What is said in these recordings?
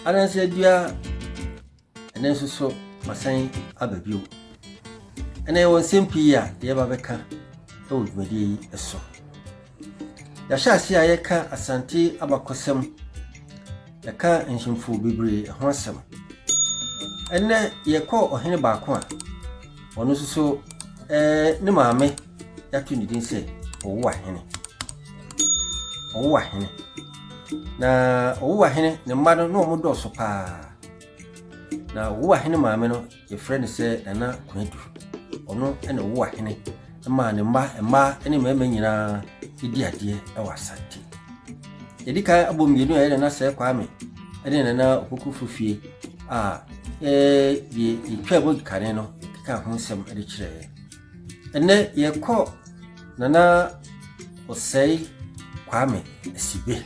Adanse dua ene so masan ababio. Ene won sempi a ye ba beka e odwadi eso. Ya shase a ye ka Asante abakosem. Ya ka enhimfu bebre ho asem. Ene ye ko ohene ba ko a ono so ne maame ya tu ni din se owo ahene. Owo ahene. Na owo ahene ne mma no mo do so pa. Na owo ahene maame no ye friend se na kwedu. Ono ene owo ahene. Ma ne mma ene mama nyina idi ade e wa Asante. Edika abomienu ya na Osei Kwame ene na okukufufie ye twabo kane no ka ho nsem ede kire. Ene ye ko na Osei Kwame Asibey.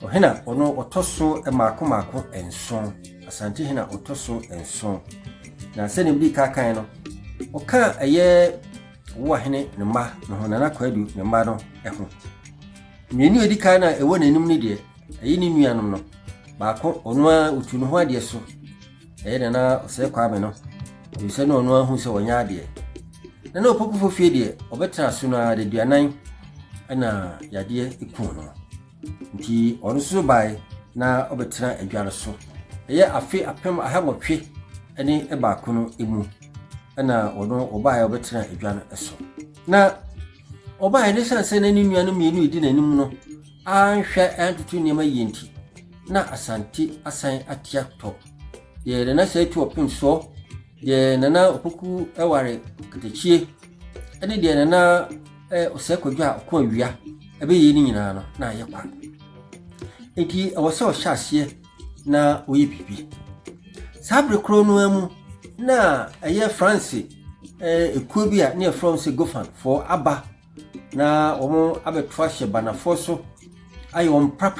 Ohena ono otoso maako enson. Asante hena otoso enson. Na se ne bi kan no. Oka eye wo ahene ne ma no honana kwadu ne ma no eho. Mienu edika na ewo nanim ne de ayi ni nuanom no. Baako ono a otu no ho ade so. Eye na Osei Kwame no. Yuse no ono ahu se wonya ade. Na opopofo fie de obetra so na de duanan ana yade eku no. Nti ono so bai na obetra adware so. Eye afi apem ahamotwe ene baako no emu. Ana ono obaye obetra adwane eso. Na obaye ne sanse na ni nuanu mienu edi nanim no anhwe antutu niam ayenti. Na Asante asan atiato. Ye na sai tu opim so. Ye na opoku eware katachie. Ene de na Osei kwadwa ko awia. Ebe ye ni nyina no na ye kwa. Enti awose o hyase na oyi bibi. Sabre kro no amu na aye France ekuo bi a ne France gofan for aba na omo abetwa hye banafo so aye om pra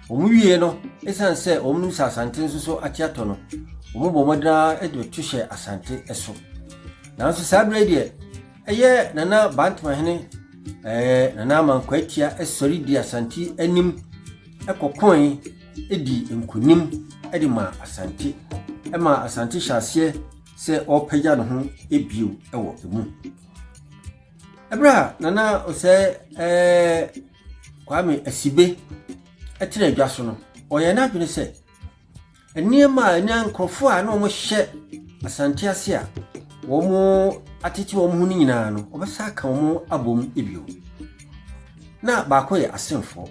omo wie no esan se omo nsa Asante so atiato no omo bomodra edwe tuhye Asante eso na nso sabre die aye nana bantma hene nana mankwatia esori di Asante anim ekokon edi enkunim edi ma Asante ema Asante hyase se opagya no ho ebio ewo emu. Ebra nana Osei Kwame Asibey etire adwa so no oye na adwene se eniema anya nkrofo a na omo hye Asante ase a wo mo atiti wo mo hu nyina no obesa ka wo mo abom ebio. Na baako ye asemfo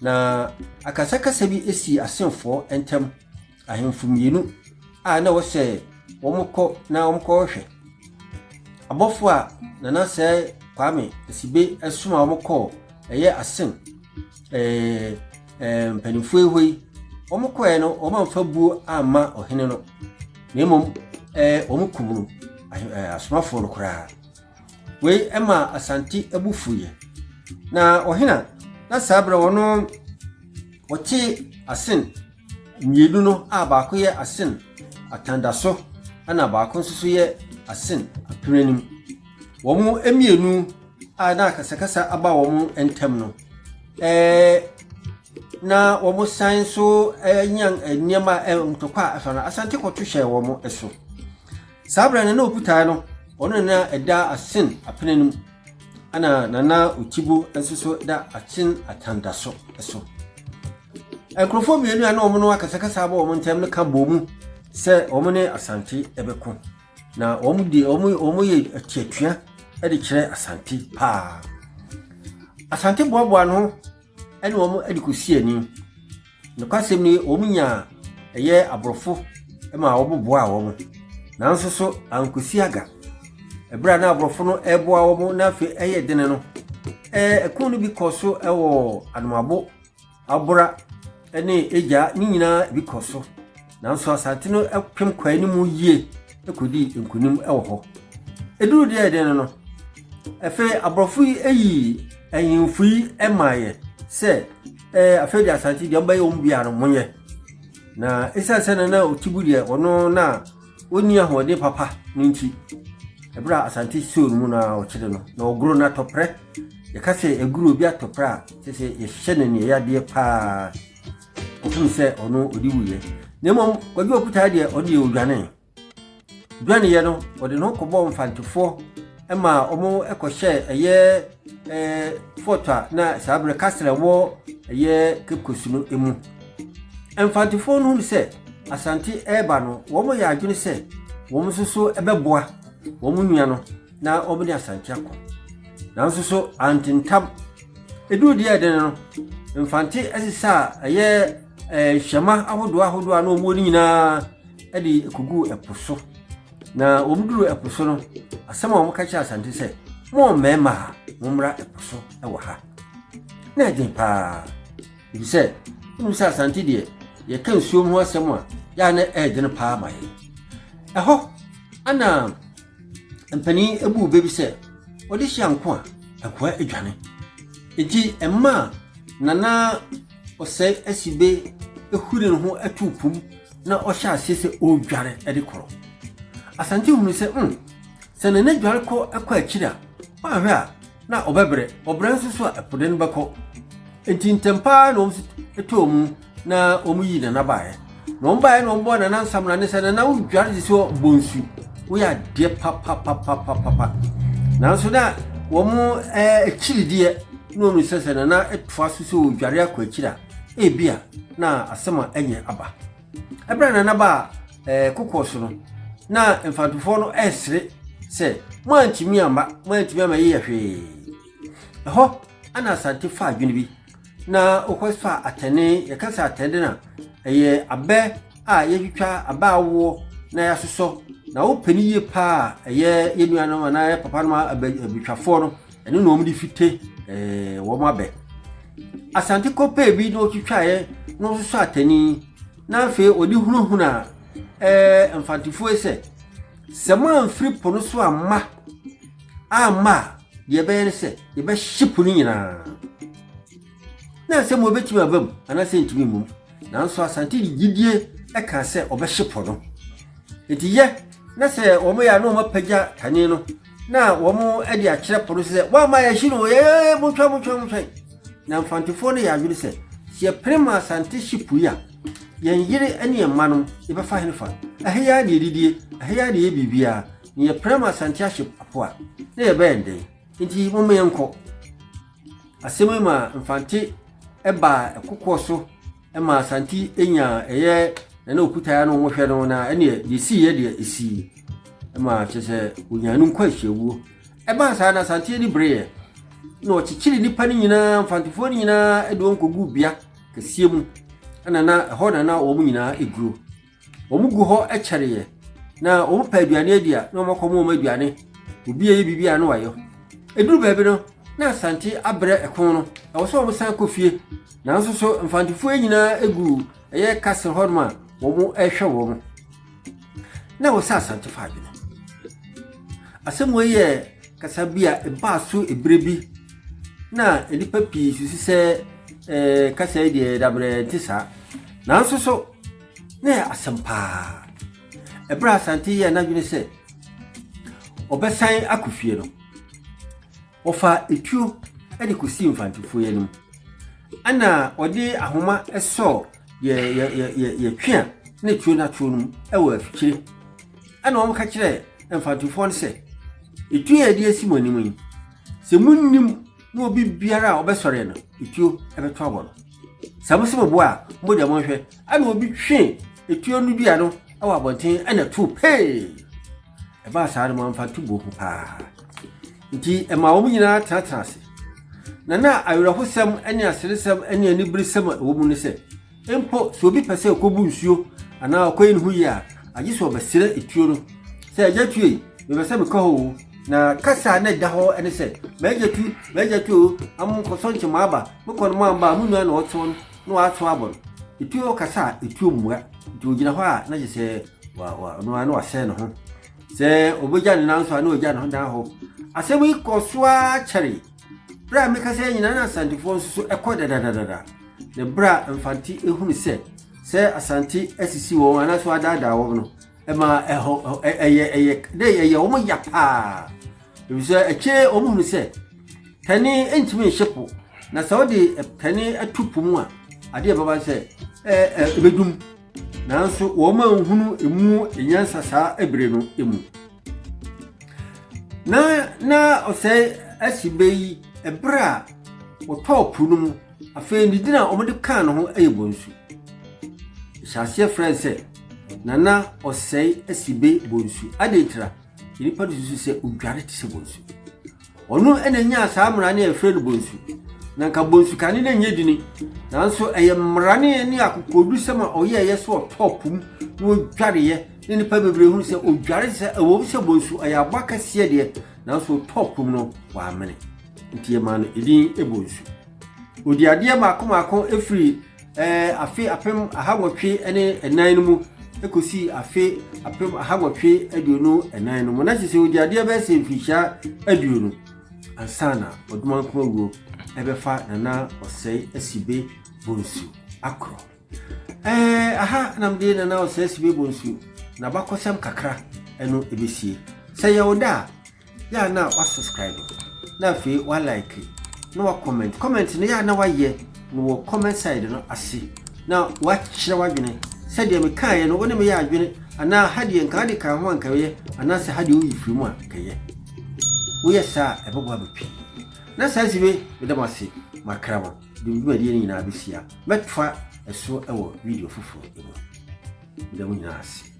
na akasakasa bi esi asemfo entem ahemfo mienu na wose womko na womko hwe abofo a nana Osei Kwame Asibey esuma womko eye asen mpanifo ehoi womko e no womamfa buo ama ohene no nemom womkubunu asumafo no kura we ema Asante abufuye na ohena na sabra wono wote asen mienu no baako ye asen atandaso ana baako nso ye asen aprenim womu emienu na kasakasa aba womu entem no na womu san so nyan niema ntokwa afana Asante kotuhye womu eso sabra na oputa no ono na eda asen aprenim ana nana uchibu nso so da asen atandaso eso enkrofo mienu na omo no akasakasa aba womu ntem no ka bomu se omo ne Asante ebeko na omo ye atiatua ede kire Asante pa Asante boaboa no ene omo ede kosi ani no kwasem ni omo nya eye abrofo ma oboboa omo na nso so ankosi aga ebra na abrofo no eboa omo na fe eye dene no ekun no bi koso ewo anomabo abura ene eja ni nyina bi koso na nso Asante no epem kwani mu yie ekodi enkunim ewo ho eduru de eden no efe abrofo eyi ayinfu emaye se afe de Asante de mba ye ombia no monye na esase na otibu de ono na oni ahode papa ninchi ebra Asante so mu na okire no na ogro na topre ye ka se eguru obi atopre a se ye hye ne ya de pa ohun se ono odi wuye nemo kwagi okuta de odi odwane dwane ye no odi no kobo mfantefo ema omo ekohye eye foto na sabre kasre wo eye kepkosu no emu mfantefo no se Ashanti eba no wo mo ya adwene se wo mo soso ebeboa wo mo nua no na omo ni Ashanti akọ na soso antintam edu di eden no mfanti asisa eye hyema ahodo na omo ni nyina edi kugu eposo na omduru eposo no asema omo ka cha Ashanti se mo mema momra eposo ewo ha na edin pa ibi se musa Ashanti de ye kan suo mu asem a ya na edin pa ma ye eho ana mpani ebu bebi se odi hyanko a akwa edwane enti emma nana Osei Asibey ehuri no ho atupum na ohya asese odware ede koro Ashanti hunu se se nana dware ko akwa akira wa hwe a na obebre obranso so a epoden bako enti ntempa no etom na omuyi na bae no mbae no mbo na nsamra ne se na udware so bonsu wo ya de papa na so da wo mu ekiride no mu sese na etwa so udware akwa akira ebia na asema enye aba ebra na ba kokoso no na mfantufo no esre se mo antimi amba ye hwe ho ana Ashanti fa adwene bi na okosfa atene yakasa atende na eye abe a yetwa abawo na yasoso na opani ye pa eye yenua no na ye papa no abitwafo no ene no omdi fite wo mabe Ashanti kope bi no twitwa ye no soso atani na afi odi hunahuna mfantifo ese sema mfiri pono so ama de be se ye be shipu ni nyina na se mo betimi abam ana se ntimi mum na nso Ashanti gidie eka se obehyepo no etiye na se wo mo ya no mapagya tane no na wo mo ade akire pono se wa ma ya hino ye mutwa na mfantifo no ya adwene se ye prema Ashanti shipu ya yen yire ane emma no ye be fa henefa ahya de didie ahya de bibia ni ye prema Ashanti aship apoa na ye be ende nti mo me enko asemu ma mfanti eba ekokoso ema Ashanti enya eye na okuta ya no mo hwe no na ene de si ye de esi ema chese unyanu kwa hyewu eba sa na Ashanti ni breye no chichiri nipa ni nyina mfantifo ni nyina edo nkogu bia kasie mu ana na ho na wo mu nyina eguro wo mu gu ho ekyereye na wo pa aduane adia na wo makomo ma aduane obi ye bibia no wayo eduru baabi no na Ashanti abre ekon no wo so wo san kofie na nso so mfantifo nyina egu eye kase ho no ma wo mu ehwe wo mu na wo sa Ashanti fa adwene asem wo ye kasabia eba so ebrebi na edipa pi susi se kase de dabre tisa na nso so na asempa ebra Ashanti ye na dwene se obesan akofie no ofa etuo ede kosi mfantifo ye no ana odi ahoma eso ye twa na tuo na tuo no ewa afikire ana wo ka kire mfantifo no se etuo ye de esi monimu yi se munnim no obi biara obesore no etuo ebeto abo no samusimo bo a mo de mo hwe ana obi twe etuo no bia no awa bonten ana tu pe eba saare mo mfa tubo hu pa nti ema wo nyina tatrase na awirahosem ene aseresem ene anibrisem wo mu ne se empo so obi pese okobu nsuo ana akoyin hu ya agi so obesire etuo no se ajatue me bese me ko na kasa na da ho ene se mejetu am ko sonche maaba me ko no amba hu na oto no ato abon etuo kasa etuo muwa etuo gina ho a na je se wa no ase no ho se oboja ne nanso na oja no da ho asemu ikosoa kyere bra me kasa nyina na Ashanti fo so ekoda da ne bra mfanti ehunu se Ashanti asisi wo ana so adada wo no ema eho eye wo mo yapa ebise eche o mu se tani entimi hyepo na saudi tani atupu mu a ade baba se ebedum nanso wo ma nhunu emu enyansa saa ebre no emu na Osei Asibey ebra wo top no mu afa ni dina omode kan no ho Bonsu Shase friend Nana Osei Asibey Bonsu adetira inipa dusu se odware ti se Bonsu onu enanya saa mra ne afre no Bonsu na nka Bonsu kan ne nye dini nanso eye mra ne akokodu se ma oye so top mu no odware ye ne nipa bebre hu se odware se ewo se Bonsu aya agbaka se de nanso top mu no wa amene ntie ma no edin Bonsu odi ade maako efri afi apem ahagwotwe ene enan no mu ekosi afi apem ahagwotwe aduonu enan no mu na sese odi ade be se mfisha aduonu ansana oduman ko wo ebefa Nana Osei Asibey Bonsu akro aha namde Nana Osei Asibey Bonsu na bakosem kakra eno ebesie se yewoda ya na wa subscribe na fi wa like no wa comment ne ya na wa ye no comment side no ase na wa kyerɛ wadwene sɛ de me kae no wone me ya adwene ana hade nka de ka ho anka ye ana sɛ hade wo yifiri mu anka ye wo yɛ sa ebebo abetwi na saa sibe medam ase makrama de dwumadi ni nyina besia metwa ɛso ɛwɔ video foforo emu medam nyina ase